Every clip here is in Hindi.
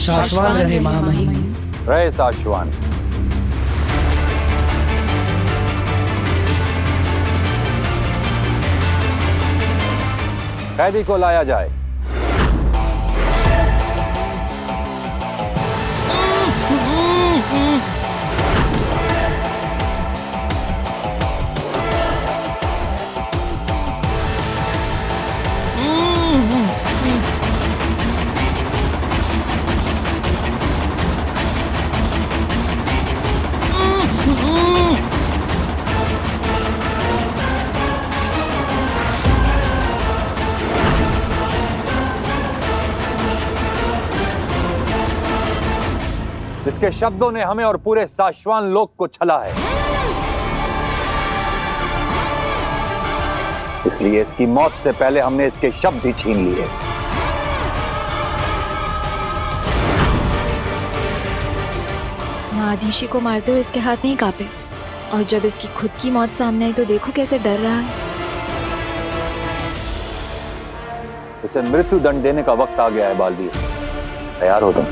शाश्वान रहे महामहिम। रहे शाश्वान। कैदी को लाया जाए। इसके शब्दों ने हमें और पूरे शाश्वान लोक को छला है, इसलिए इसकी मौत से पहले हमने इसके शब्द ही छीन लिए। महाधीशी को मारते हुए इसके हाथ नहीं कांपे, और जब इसकी खुद की मौत सामने आई तो देखो कैसे डर रहा है। इसे मृत्यु दंड देने का वक्त आ गया है बालवीर, तैयार हो तुम।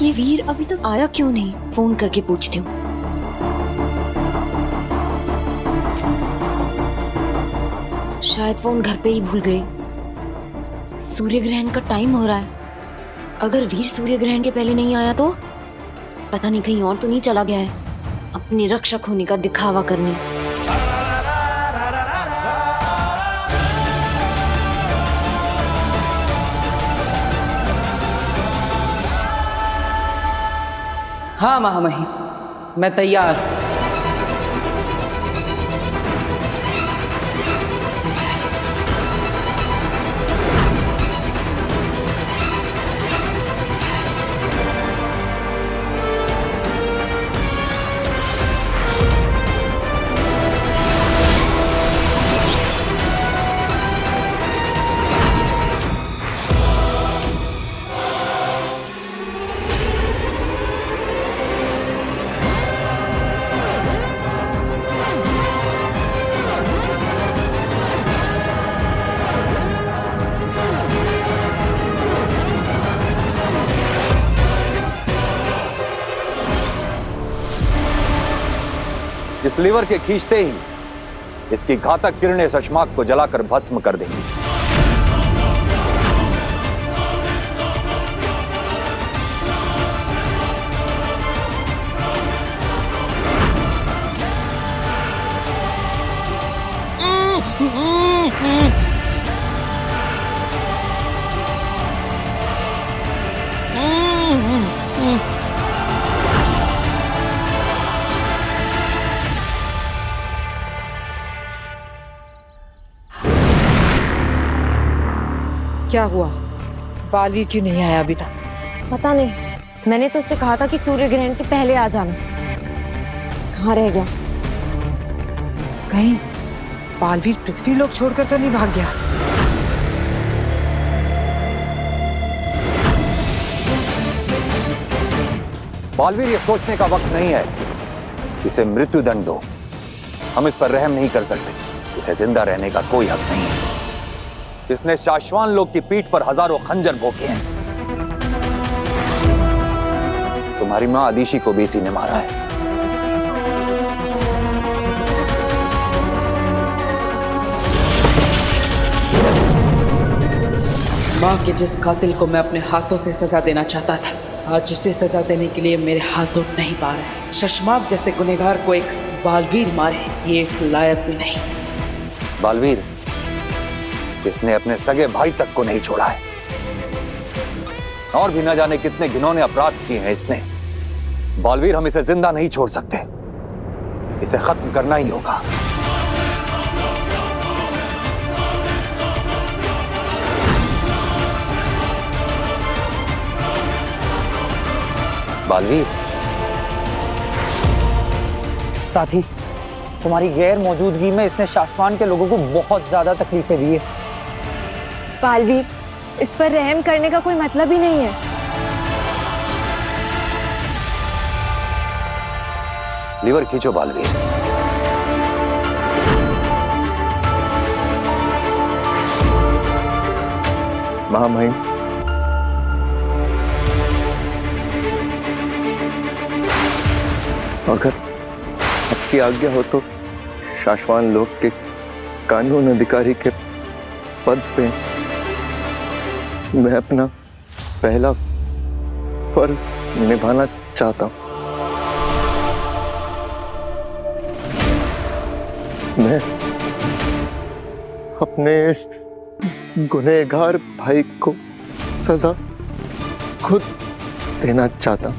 ये वीर अभी तक आया क्यों नहीं? फोन करके पूछती हूँ। शायद फोन घर पे ही भूल गई। सूर्य ग्रहण का टाइम हो रहा है, अगर वीर सूर्य ग्रहण के पहले नहीं आया तो पता नहीं कहीं और तो नहीं चला गया है अपनी रक्षक होने का दिखावा करने। हाँ महामहिम, मैं तैयार। इस लीवर के खींचते ही इसकी घातक किरणें शशमाक को जलाकर भस्म कर देंगी। क्या हुआ? बालवीर क्यों नहीं आया अभी तक? पता नहीं, मैंने तो उससे कहा था कि सूर्य ग्रहण के पहले आ जाना। कहाँ रह गया? कहीं बालवीर पृथ्वी लोक छोड़कर तो नहीं भाग गया? बालवीर, ये सोचने का वक्त नहीं है। इसे मृत्यु दंड दो। हम इस पर रहम नहीं कर सकते। इसे जिंदा रहने का कोई हक नहीं है। इसने शाश्वान लोक की पीठ पर हजारों खंजर भोंके हैं। तुम्हारी मां आदिशी को भी इसी ने मारा है। मां के जिस कातिल को मैं अपने हाथों से सजा देना चाहता था, आज उसे सजा देने के लिए मेरे हाथ उठ नहीं पा रहे। शशमाक जैसे गुनहगार को एक बालवीर मारे, ये इस लायक भी नहीं। बालवीर, इसने अपने सगे भाई तक को नहीं छोड़ा है, और भी न जाने कितने घिनौने अपराध किए हैं इसने। बालवीर, हम इसे जिंदा नहीं छोड़ सकते। इसे खत्म करना ही होगा। बालवीर, साथी, तुम्हारी गैर मौजूदगी में इसने शाश्वान के लोगों को बहुत ज्यादा तकलीफें दी है। बालवीर, इस पर रहम करने का कोई मतलब ही नहीं है। लीवर खींचो बालवीर। महामहिम, अगर आपकी आज्ञा हो तो शाश्वान लोक के कानून अधिकारी के पद पे मैं अपना पहला फर्ज निभाना चाहता हूं। मैं अपने इस गुनहगार भाई को सजा खुद देना चाहता हूं।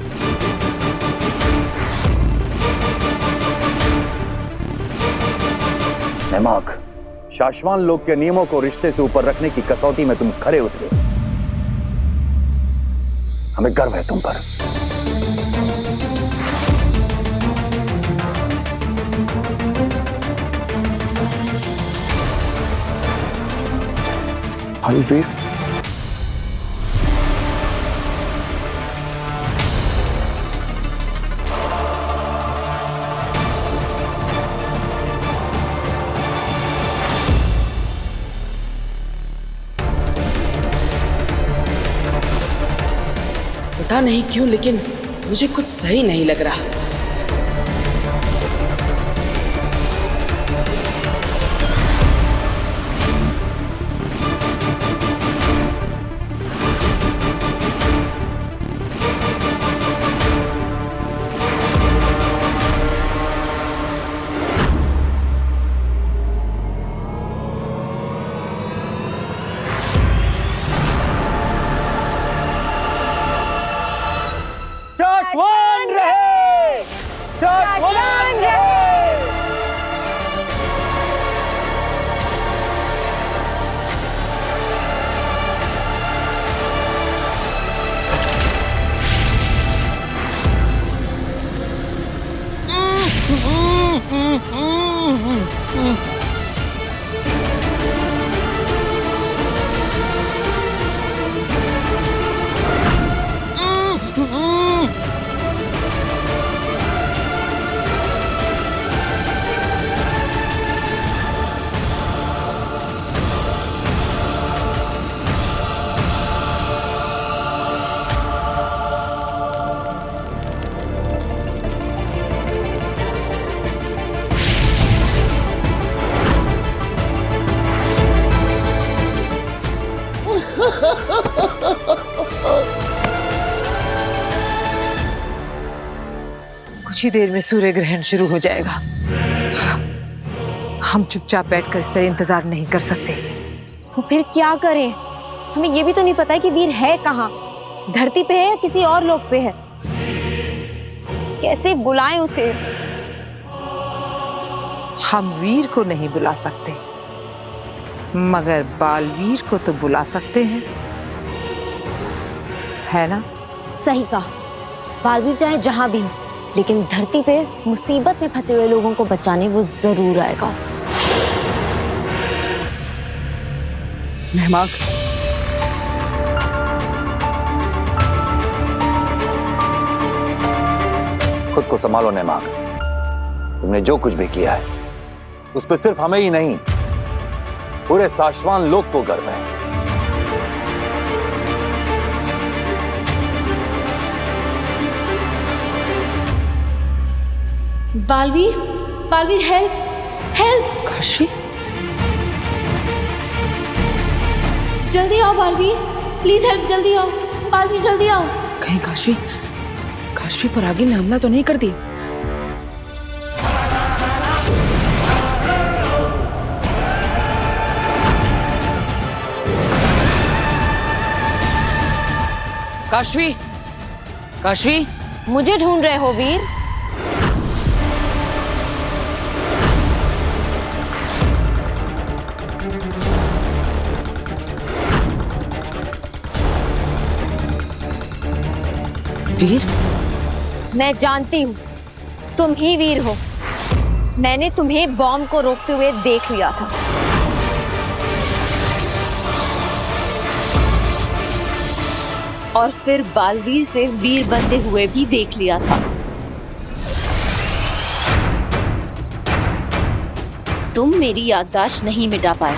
नेमाक, शाश्वान लोक के नियमों को रिश्ते से ऊपर रखने की कसौटी में तुम खरे उतरे। हमें गर्व है तुम पर। बालवीर, पता नहीं क्यों लेकिन मुझे कुछ सही नहीं लग रहा। शाश्वान रहे! शाश्वान रहे! कुछ ही देर में सूर्य ग्रहण शुरू हो जाएगा। हम चुपचाप बैठकर इस तरह इंतजार नहीं कर सकते। तो फिर क्या करें? हमें ये भी तो नहीं पता है कि वीर है कहाँ, धरती पे है या किसी और लोक पे है। कैसे बुलाएं उसे? हम वीर को नहीं बुला सकते, मगर बालवीर को तो बुला सकते हैं, है ना? सही कहा। बालवीर चाहे जहां भी हो, लेकिन धरती पे मुसीबत में फंसे हुए लोगों को बचाने वो जरूर आएगा। नेमाक, खुद को संभालो नेमाक। तुमने जो कुछ भी किया है उस पर सिर्फ हमें ही नहीं, पूरे शाश्वान लोक को गर्व है। Baalveer, Baalveer help, help! काशी, जल्दी आओ बालवीर, प्लीज हेल्प, जल्दी आओ बालवीर, जल्दी आओ। कहीं काशी पर आगे ने हमला तो नहीं कर दिया? काशवी, मुझे ढूंढ रहे हो वीर? वीर? मैं जानती हूँ तुम ही वीर हो। मैंने तुम्हें बॉम्ब को रोकते हुए देख लिया था। और फिर बालवीर से वीर बनते हुए भी देख लिया था। तुम मेरी याददाश्त नहीं मिटा पाए।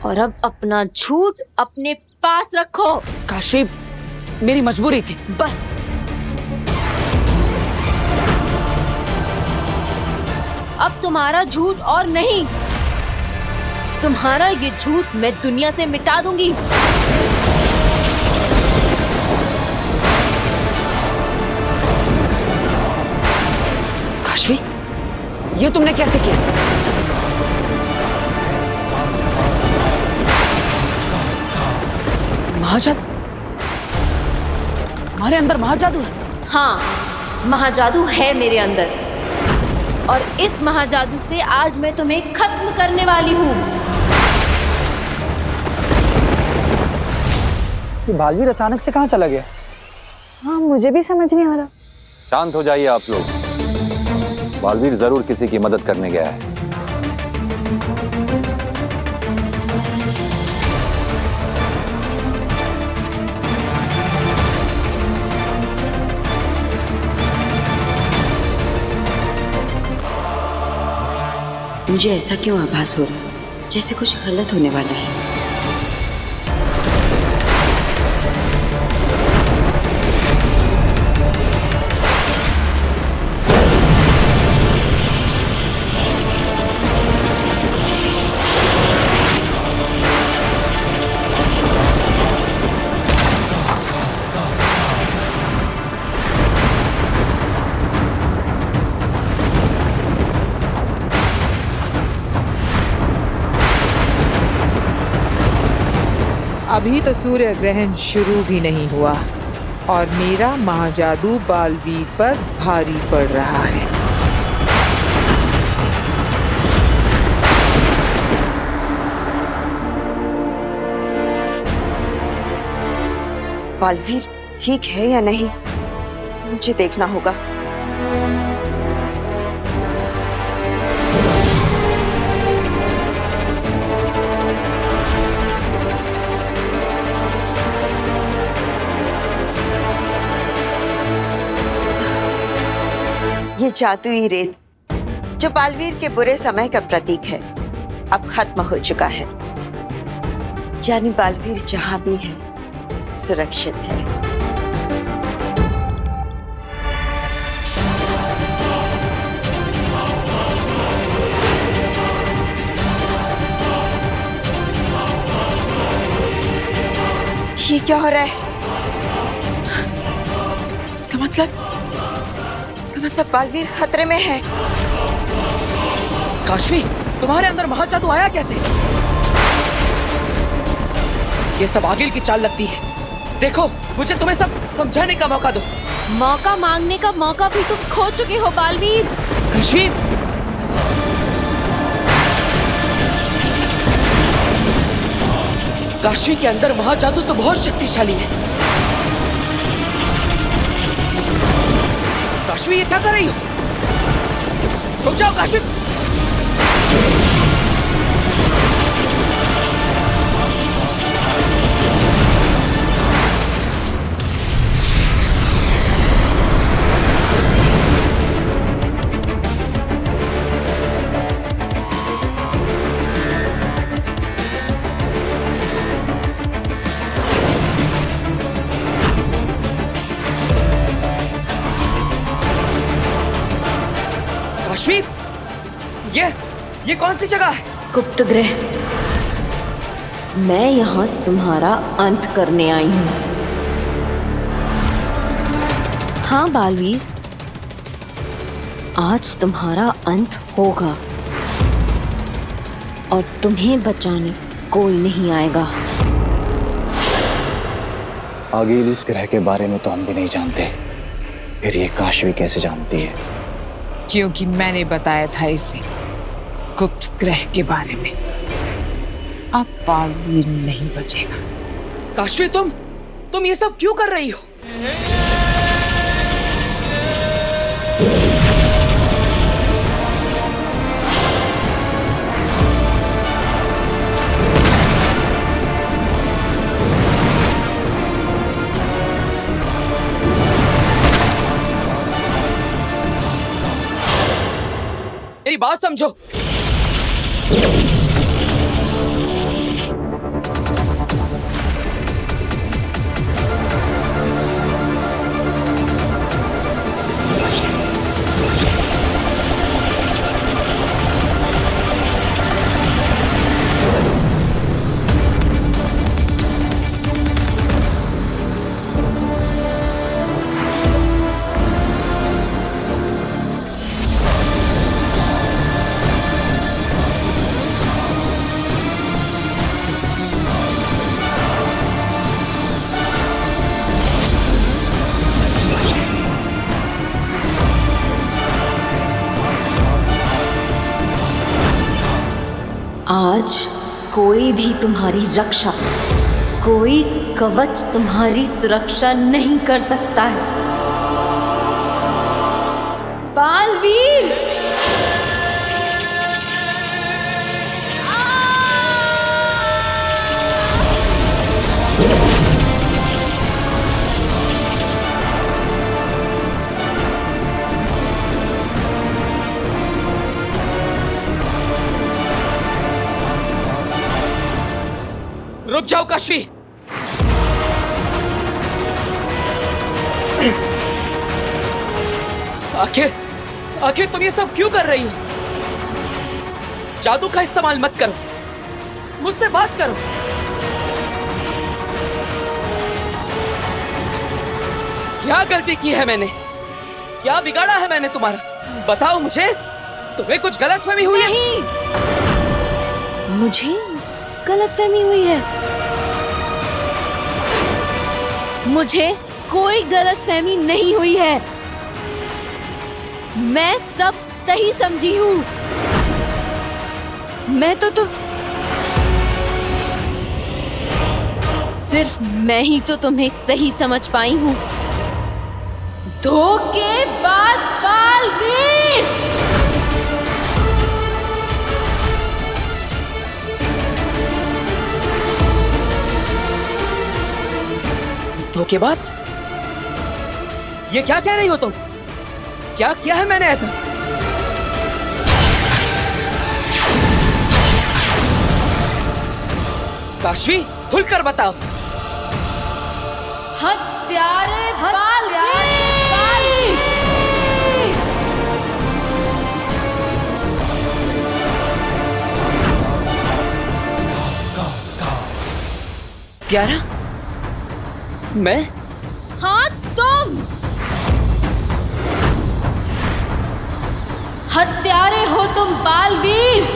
और अब अपना झूठ अपने पास रखो। काशवी, मेरी मजबूरी थी। बस। अब तुम्हारा झूठ और नहीं, तुम्हारा ये झूठ मैं दुनिया से मिटा दूंगी। काशवी, ये तुमने कैसे किया? महाजादू? हमारे अंदर महाजादू है? हाँ, महाजादू है मेरे अंदर, और इस महाजादू से आज मैं तुम्हें खत्म करने वाली हूँ। ये बालवीर अचानक से कहाँ चला गया? हाँ, मुझे भी समझ नहीं आ रहा। शांत हो जाइए आप लोग। बालवीर जरूर किसी की मदद करने गया है। मुझे ऐसा क्यों आभास हो रहा है जैसे कुछ गलत होने वाला है। अभी तो सूर्य ग्रहण शुरू भी नहीं हुआ और मेरा महाजादू बालवीर पर भारी पड़ रहा है। बालवीर ठीक है या नहीं, मुझे देखना होगा। ये जादुई रेत जो बालवीर के बुरे समय का प्रतीक है, अब खत्म हो चुका है। यानी बालवीर जहां भी है सुरक्षित है। ये क्या हो रहा है? इसका मतलब बालवीर खतरे में है। काशवी, तुम्हारे अंदर महाजादू आया कैसे? ये सब आगिल की चाल लगती है। देखो, मुझे तुम्हें सब समझाने का मौका दो। मौका मांगने का मौका भी तुम खो चुके हो बालवीर। काशवी, काशवी के अंदर महाजादू तो बहुत शक्तिशाली है। काशवी, ये क्या कर रही हो? रुक जाओ काशवी। काशवी, ये कौन सी जगह है? गुप्त ग्रह। मैं यहाँ तुम्हारा अंत करने आई हूँ। हाँ बालवीर, आज तुम्हारा अंत होगा और तुम्हें बचाने कोई नहीं आएगा। आगिल इस ग्रह के बारे में तो हम भी नहीं जानते, फिर ये काशवी कैसे जानती है? क्योंकि मैंने बताया था इसे गुप्त ग्रह के बारे में। अब बालवीर नहीं बचेगा। काशवी, तुम ये सब क्यों कर रही हो? मेरी बात समझो। आज कोई भी तुम्हारी रक्षा, कोई कवच तुम्हारी सुरक्षा नहीं कर सकता है। बालवीर! रुक जाओ काशवी। आखिर तुम ये सब क्यों कर रही हो? जादू का इस्तेमाल मत करो, मुझसे बात करो। क्या गलती की है मैंने? क्या बिगाड़ा है मैंने तुम्हारा? बताओ मुझे। तुम्हें कुछ गलतफहमी हुई है? नहीं, मुझे गलतफहमी हुई है। मुझे कोई गलतफहमी नहीं हुई है। मैं सब सही समझी हूँ। मैं तो सिर्फ मैं ही तो तुम्हें सही समझ पाई हूँ। धोखेबाज बालवीर! धोखेबाज? ये क्या कह रही हो तुम? क्या किया है मैंने ऐसा? काशवी, खुलकर बताओ। हत्यारे बालवीर! क्यारा? मैं? हाँ, तुम हत्यारे हो तुम बालवीर।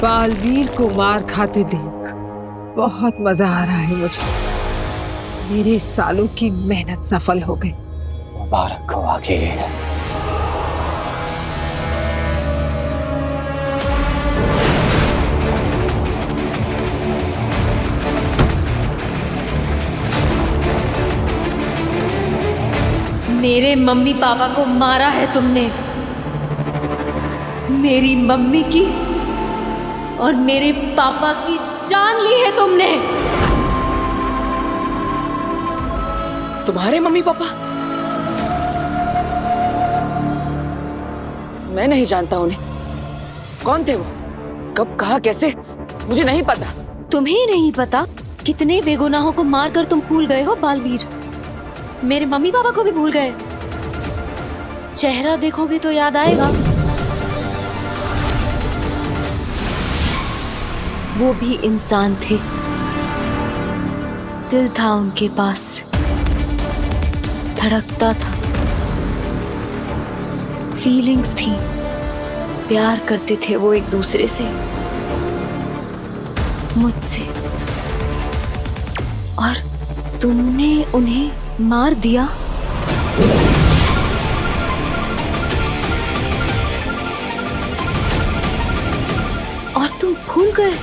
बालवीर को मार खाते देख बहुत मजा आ रहा है मुझे। मेरे सालों की मेहनत सफल हो गई। मुबारक हो आगे। मेरे मम्मी पापा को मारा है तुमने। मेरी मम्मी की और मेरे पापा की जान ली है तुमने। तुम्हारे मम्मी पापा? मैं नहीं जानता उन्हें। कौन थे वो? कब, कहां, कैसे? मुझे नहीं पता। तुम्हें नहीं पता? कितने बेगुनाहों को मारकर तुम भूल गए हो बालवीर। मेरे मम्मी पापा को भी भूल गए। चेहरा देखोगे तो याद आएगा। वो भी इंसान थे। दिल था उनके पास, धड़कता था, फीलिंग्स थी, प्यार करते थे वो एक दूसरे से, मुझसे। और तुमने उन्हें मार दिया। गए।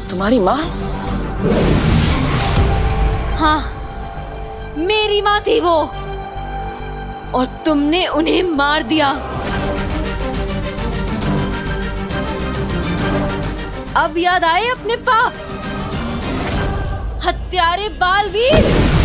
तुम्हारी माँ? हाँ, मेरी माँ थी वो, और तुमने उन्हें मार दिया। अब याद आए अपने पाप, हत्यारे बालवीर।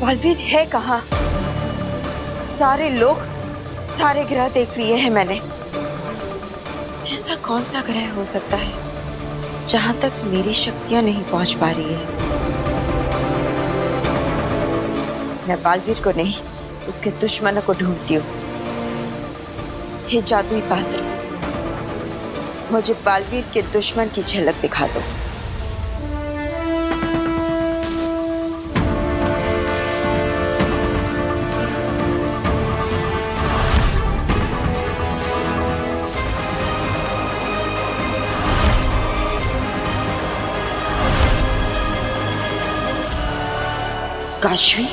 बालवीर है कहाँ? सारे लोग, सारे ग्रह देख लिए हैं मैंने। ऐसा कौन सा ग्रह हो सकता है जहां तक मेरी शक्तियां नहीं पहुंच पा रही है? मैं बालवीर को नहीं, उसके दुश्मनों को ढूंढती हूँ। हे जादुई पात्र, मुझे बालवीर के दुश्मन की झलक दिखा दो। काशवी,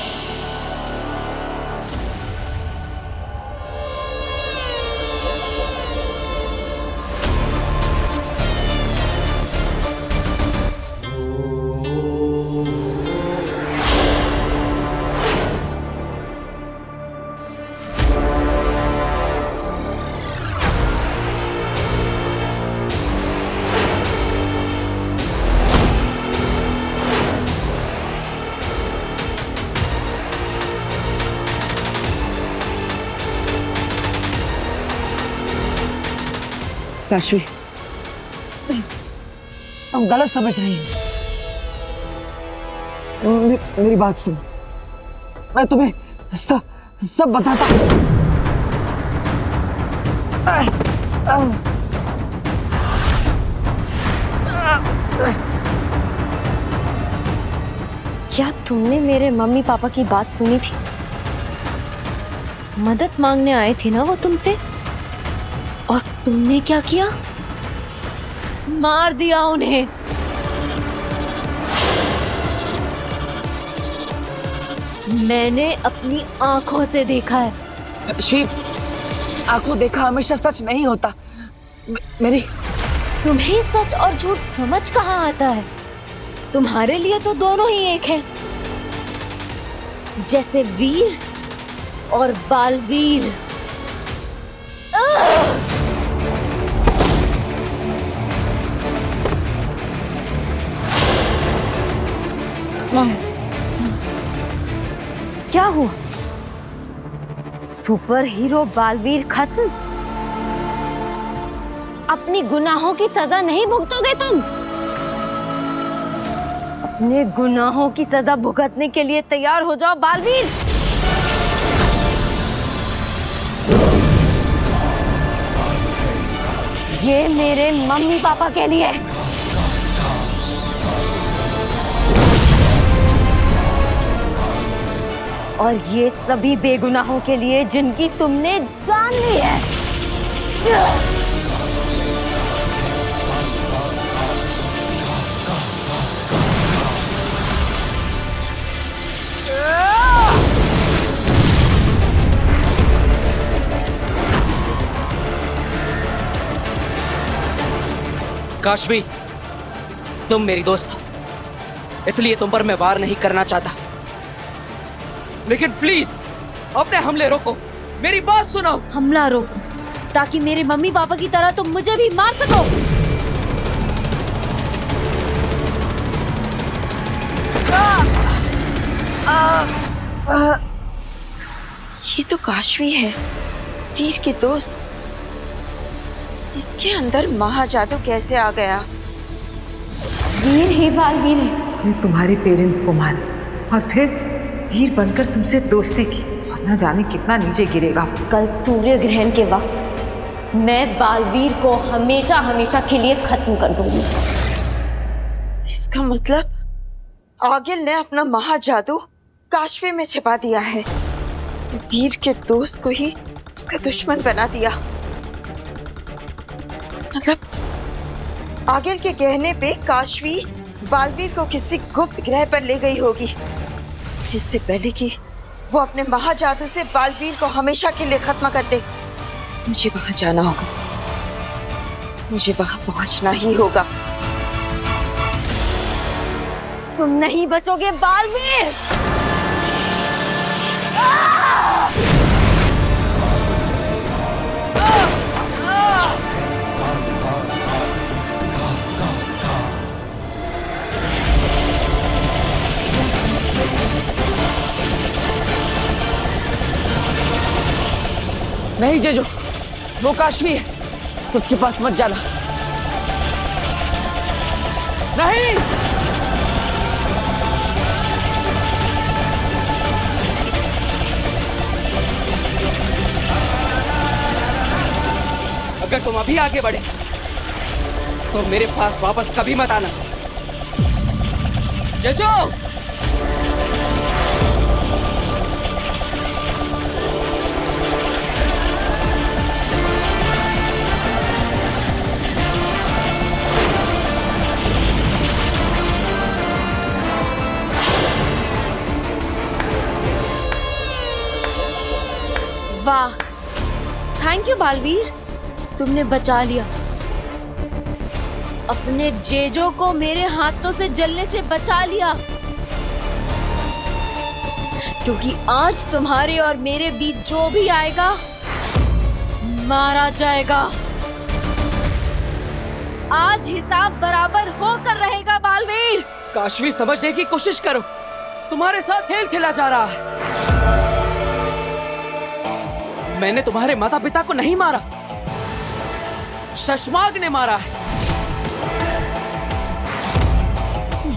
काशवी, तुम गलत समझ रही हो। मेरी बात सुन, मैं तुम्हें सब बताता हूँ। क्या तुमने मेरे मम्मी पापा की बात सुनी थी? मदद मांगने आए थे ना वो तुमसे, और तुमने क्या किया? मार दिया उन्हें। मैंने अपनी आंखों से देखा है। शिव, आंखों देखा हमेशा सच नहीं होता। मेरी तुम्हें सच और झूठ समझ कहाँ आता है? तुम्हारे लिए तो दोनों ही एक हैं, जैसे वीर और बालवीर। क्या हुआ? सुपर हीरो बालवीर खत्म? अपनी गुनाहों की सजा नहीं भुगतोगे तुम? अपने गुनाहों की सजा भुगतने के लिए तैयार हो जाओ बालवीर। ये मेरे मम्मी पापा के लिए। और ये सभी बेगुनाहों के लिए जिनकी तुमने जान ली है। काशवी, तुम मेरी दोस्त हो, इसलिए तुम पर मैं वार नहीं करना चाहता, लेकिन प्लीज अपने हमले रोको। मेरी बात सुनो। हमला रोको ताकि मेरे मम्मी पापा की तरह तुम मुझे भी मार सको। ये तो काशवी है, वीर की दोस्त। इसके अंदर महाजादू कैसे आ गया? वीर ही बालवीर है। ने तुम्हारे पेरेंट्स को मारा और फिर वीर बनकर तुमसे दोस्ती की, और न जाने कितना नीचे गिरेगा। कल सूर्य ग्रहण के वक्त मैं बालवीर को हमेशा हमेशा के लिए खत्म कर दूंगी। इसका मतलब आगिल ने अपना महाजादू काशवी में छिपा दिया है। वीर के दोस्त को ही उसका दुश्मन बना दिया। मतलब आगिल के कहने पे काशवी बालवीर को किसी गुप्त ग्रह पर ले गई होगी, इससे पहले कि वो अपने महाजादू से बालवीर को हमेशा के लिए खत्म कर दे। मुझे वहां जाना होगा, मुझे वहां पहुंचना ही होगा। तुम नहीं बचोगे बालवीर। नहीं जेजो, वो काशवी है, उसके पास मत जाना। नहीं, अगर तुम अभी आगे बढ़े तो मेरे पास वापस कभी मत आना। जेजो, वाह, थैंक यू बालवीर, तुमने बचा लिया। अपने जेजो को मेरे हाथों से जलने से बचा लिया, क्योंकि आज तुम्हारे और मेरे बीच जो भी आएगा मारा जाएगा। आज हिसाब बराबर होकर रहेगा बालवीर। काशवी समझने की कोशिश करो, तुम्हारे साथ खेल खेला जा रहा है। मैंने तुम्हारे माता पिता को नहीं मारा, शशमाग ने मारा है।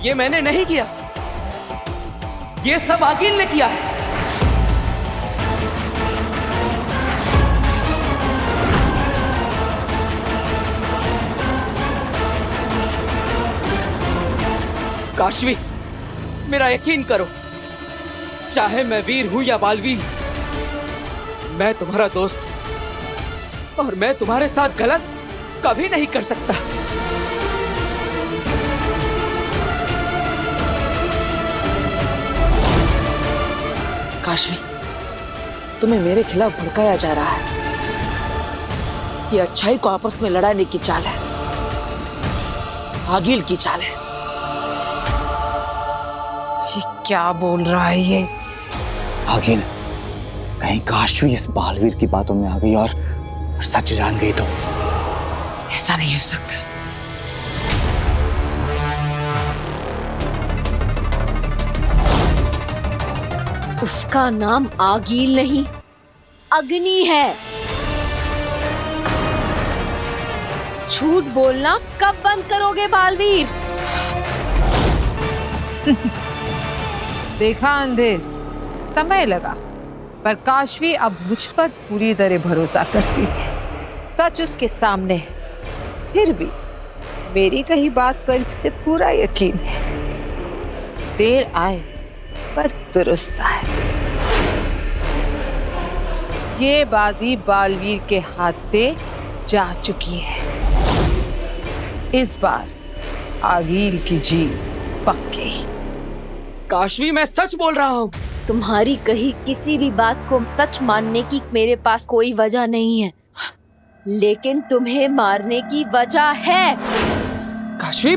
ये मैंने नहीं किया, ये सब आगिल ने किया है। काशवी, मेरा यकीन करो, चाहे मैं वीर हूं या बालवीर, मैं तुम्हारा दोस्त और मैं तुम्हारे साथ गलत कभी नहीं कर सकता। काशवी, तुम्हें मेरे खिलाफ भड़काया जा रहा है। ये अच्छाई को आपस में लड़ाने की चाल है, आगिल की चाल है। ये क्या बोल रहा है ये? आगिल, कहीं काशवी इस बालवीर की बातों में आ गई और सच जान गई तो? ऐसा नहीं हो सकता। उसका नाम आगिल नहीं, अग्नि है। झूठ बोलना कब बंद करोगे बालवीर? देखा अंधेर, समय लगा, पर काशवी अब मुझ पर पूरी तरह भरोसा करती है। सच उसके सामने है, फिर भी मेरी कही बात पर उसे पूरा यकीन है। देर आए पर दुरुस्त आए। ये बाजी बालवीर के हाथ से जा चुकी है। इस बार आगिल की जीत पक्की। काशवी, मैं सच बोल रहा हूँ। तुम्हारी कही किसी भी बात को सच मानने की मेरे पास कोई वजह नहीं है, लेकिन तुम्हें मारने की वजह है। काशवी,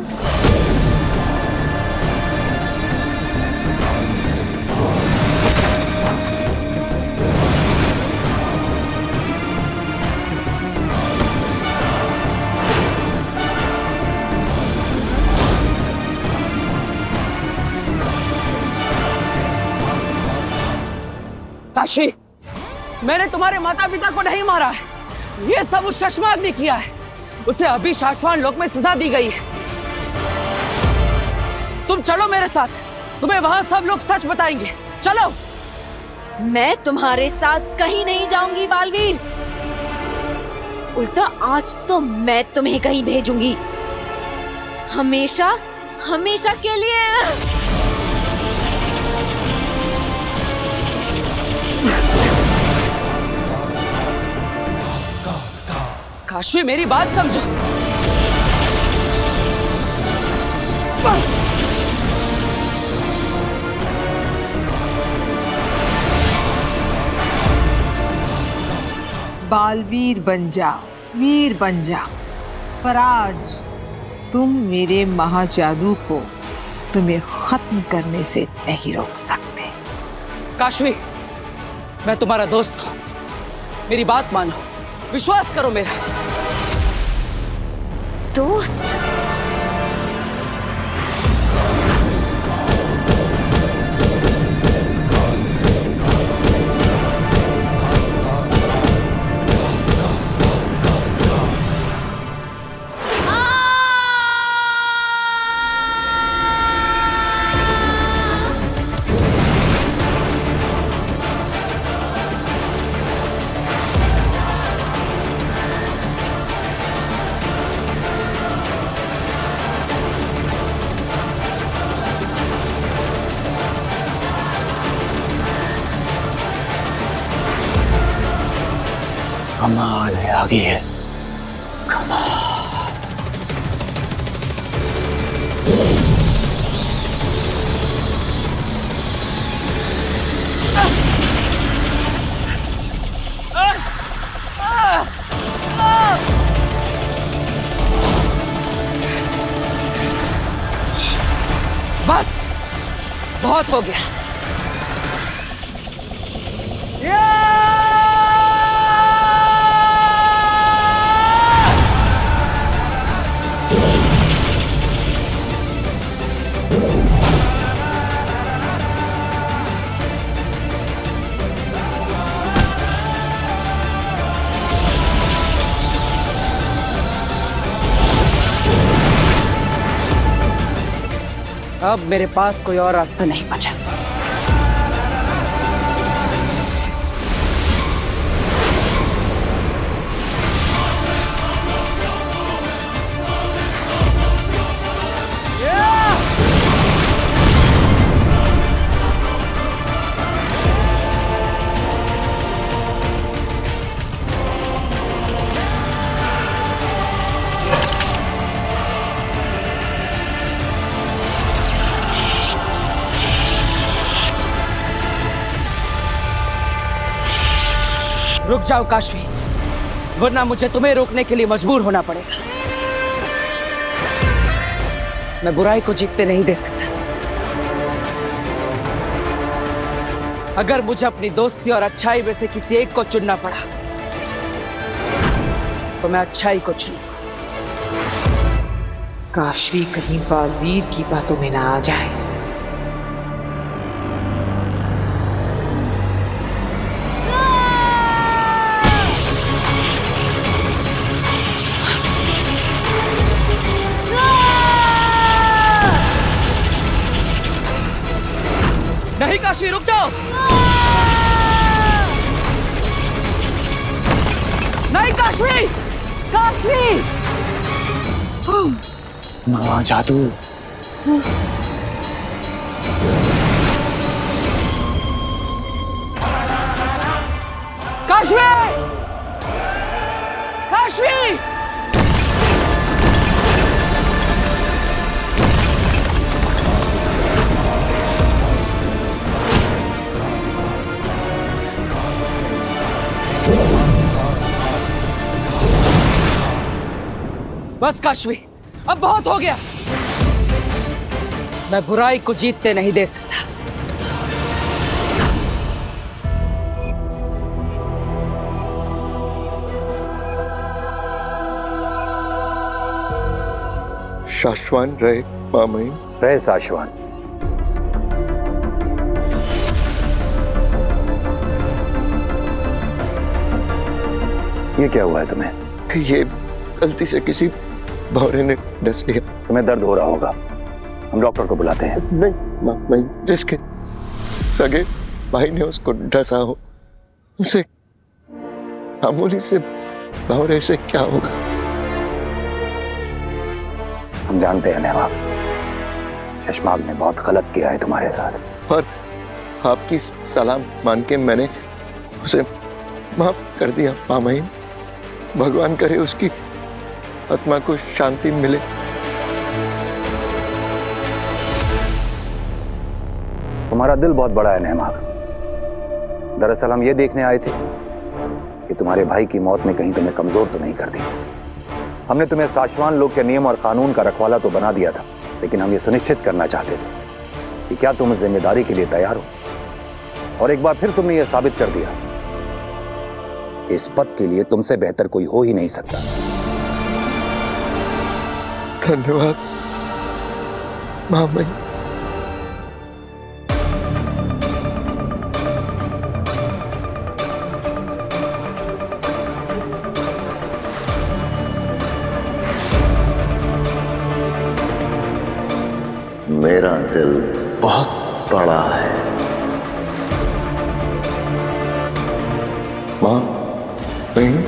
काशवी, मैंने तुम्हारे माता पिता को नहीं मारा है, ये सब उस शशमाग ने किया है। उसे अभी शाश्वान लोक में सजा दी गई है। तुम चलो मेरे साथ, तुम्हें वहां सब लोग सच बताएंगे। चलो। मैं तुम्हारे साथ कहीं नहीं जाऊंगी बालवीर। उल्टा आज तो मैं तुम्हें कहीं भेजूंगी, हमेशा हमेशा के लिए। काशवी, मेरी बात समझो। बालवीर बन जाओ, वीर बन जाओ, पर आज तुम मेरे महाजादू को तुम्हें खत्म करने से नहीं रोक सकते। काशवी, मैं तुम्हारा दोस्त हूं, मेरी बात मानो, विश्वास करो मेरा। दोस्त? कमाल है, आगे है कमाल। बस बहुत हो गया। अब मेरे पास कोई और रास्ता नहीं बचा। रुक जाओ काशवी, वरना मुझे तुम्हें रोकने के लिए मजबूर होना पड़ेगा। मैं बुराई को जीतने नहीं दे सकता। अगर मुझे अपनी दोस्ती और अच्छाई में से किसी एक को चुनना पड़ा तो मैं अच्छाई को चुनूंगा। काशवी कहीं बालवीर की बातों में ना आ जाए। नहीं काशवी, रुक जाओ। नहीं काशवी, काशवी। महाजादू। काशवी, काशवी। बस काशवी, अब बहुत हो गया। मैं बुराई को जीतते नहीं दे सकता। शाश्वान रहे मामई। रहे शाश्वान। ये क्या हुआ है तुम्हें? ये गलती से किसी भौरे ने डस लिया। तुम्हें दर्द हो रहा होगा, हम डॉक्टर को बुलाते हैं। नहीं, जिसके सगे भाई ने उसको डसा हो, उसे मामूली से भौरे से क्या होगा? हम जानते हैं नेहा, शशमाग ने बहुत गलत किया है तुम्हारे साथ, और आपकी सलाम मान के मैंने उसे माफ कर दिया मामाइन। भगवान करे उसकी आत्मा को शांति मिले। तुम्हारा दिल बहुत बड़ा है नेहमाग। दरअसल हम ये देखने आए थे कि तुम्हारे भाई की मौत ने कहीं तुम्हें कमजोर तो नहीं कर दी। हमने तुम्हें साशवान लोग के नियम और कानून का रखवाला तो बना दिया था, लेकिन हम ये सुनिश्चित करना चाहते थे कि क्या तुम इस जिम्मेदारी के लिए तैयार हो। और एक बार फिर तुमने ये साबित कर दिया कि इस पद के लिए तुमसे बेहतर कोई हो ही नहीं सकता। धन्यवाद मामाइन। मेरा दिल बहुत बड़ा है माँ बहन।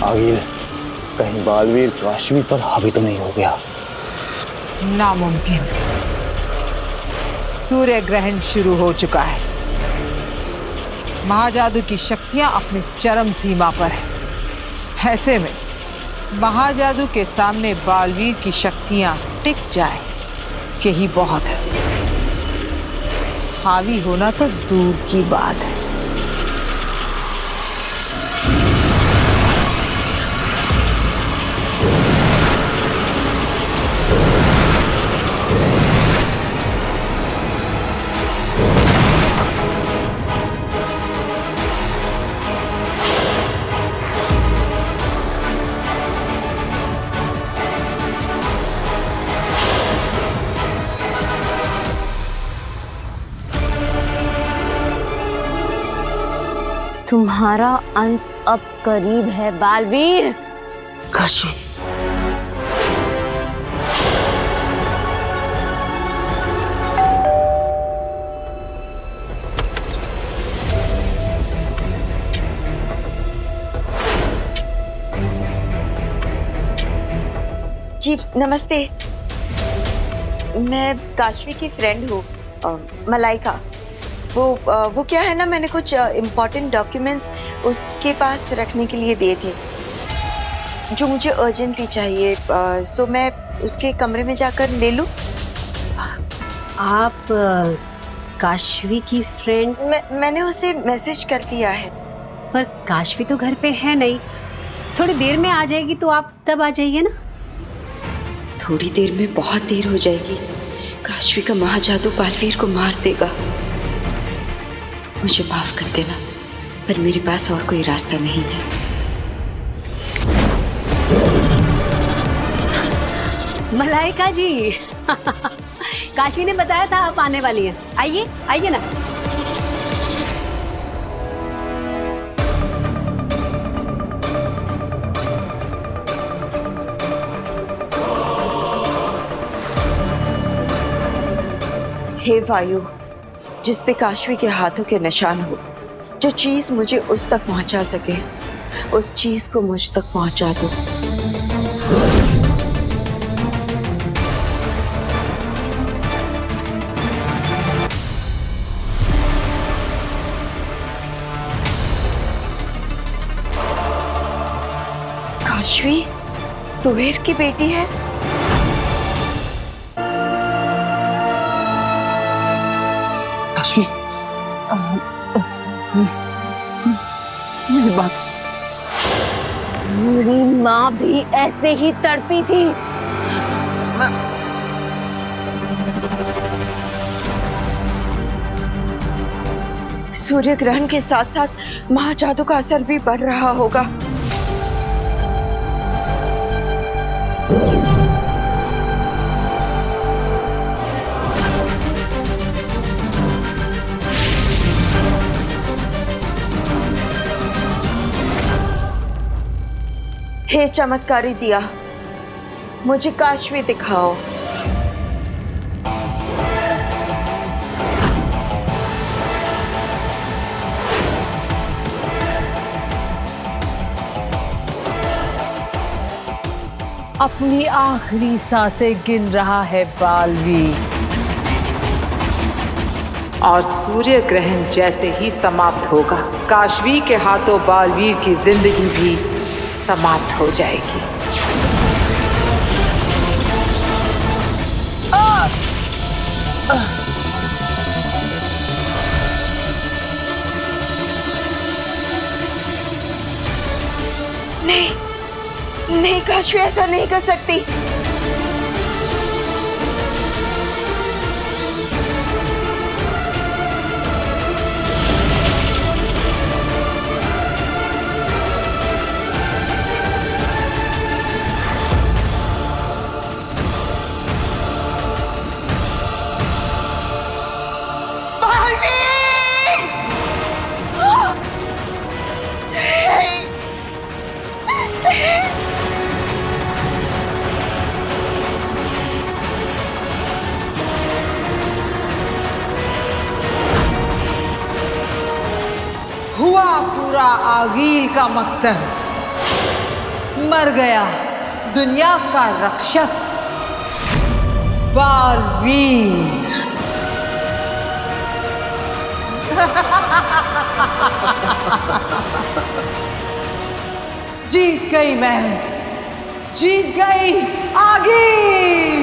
आगिल, कहीं बालवीर काशवी पर हावी तो नहीं हो गया? नामुमकिन। सूर्य ग्रहण शुरू हो चुका है। महाजादू की शक्तियां अपनी चरम सीमा पर है। ऐसे में महाजादू के सामने बालवीर की शक्तियां टिक जाए, यही बहुत है। हावी होना तो दूर की बात है। तुम्हारा अंत अब करीब है बालवीर। काशवी, जी नमस्ते। मैं काशवी की फ्रेंड हूँ, मलाइका। वो क्या है ना, मैंने कुछ इम्पोर्टेंट डॉक्यूमेंट्स उसके पास रखने के लिए दिए थे जो मुझे अर्जेंटली चाहिए। सो मैं उसके कमरे में जाकर ले लूँ? आप काशवी की फ्रेंड? मैंने उसे मैसेज कर दिया है। पर काशवी तो घर पे है नहीं, थोड़ी देर में आ जाएगी, तो आप तब आ जाइए ना। थोड़ी देर में बहुत देर हो जाएगी। काशवी का महाजादू बालवीर को मार देगा। मुझे माफ कर देना, पर मेरे पास और कोई रास्ता नहीं है। मलाइका जी काशवी ने बताया था आप आने वाली हैं। आइए आइए ना। हे वायु, जिस पे काशवी के हाथों के निशान हो, जो चीज मुझे उस तक पहुंचा सके, उस चीज को मुझ तक पहुंचा दो। काशवी कुबेर की बेटी है? काशवी, मेरी बात सुन। मेरी माँ भी ऐसे ही तड़पी थी। सूर्य ग्रहण के साथ साथ महाजादू का असर भी बढ़ रहा होगा। हे चमत्कारी दिया, मुझे काशवी दिखाओ। अपनी आखिरी सांसें गिन रहा है बालवीर, और सूर्य ग्रहण जैसे ही समाप्त होगा, काशवी के हाथों बालवीर की जिंदगी भी समाप्त हो जाएगी। नहीं नहीं, काशवी ऐसा नहीं कर सकती। हुआ पूरा आगील का मकसद, मर गया दुनिया का रक्षक बालवीर। जीत गई मैं, जीत गई आगील।